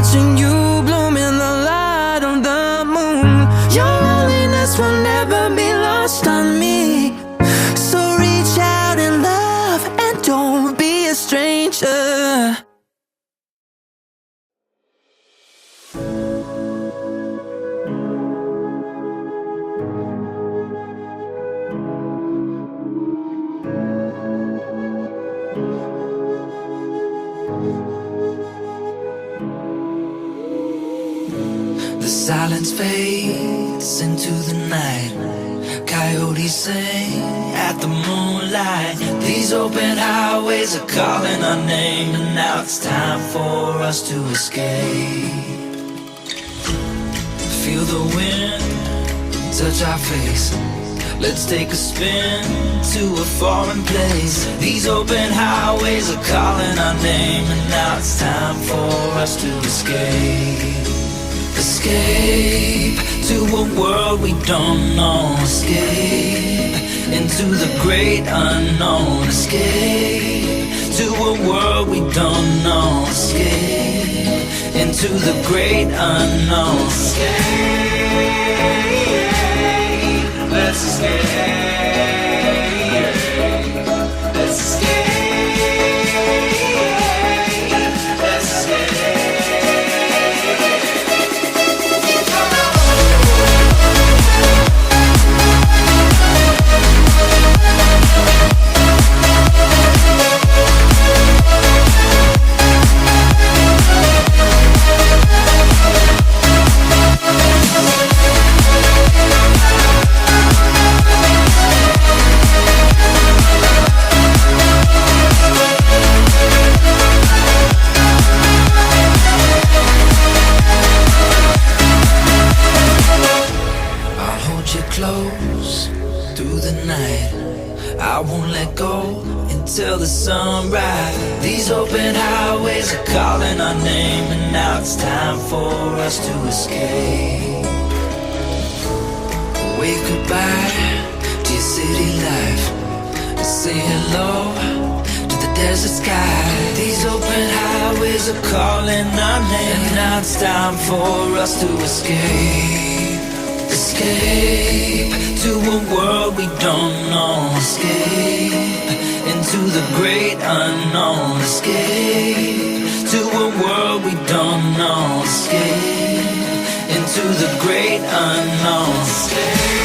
watching you bloom in the light of the moon. Your loneliness will never be lost on me. So reach out in love and don't be a stranger. The silence fades into the night. Coyotes sing at the moonlight. These open highways are calling our name, and now it's time for us to escape. Feel the wind touch our face. Let's take a spin to a foreign place. These open highways are calling our name, and now it's time for us to escape. Escape to a world we don't know. Escape into the great unknown. Escape to a world we don't know. Escape into the great unknown. Escape, let's escape. Let's escape. Let's escape. Close through the night. I won't let go until the sunrise. These open highways are calling our name, and now it's time for us to escape. Wave goodbye to your city life. Say hello to the desert sky. These open highways are calling our name, and now it's time for us to escape. Escape to a world we don't know. Escape into the great unknown. Escape to a world we don't know. Escape into the great unknown. Escape.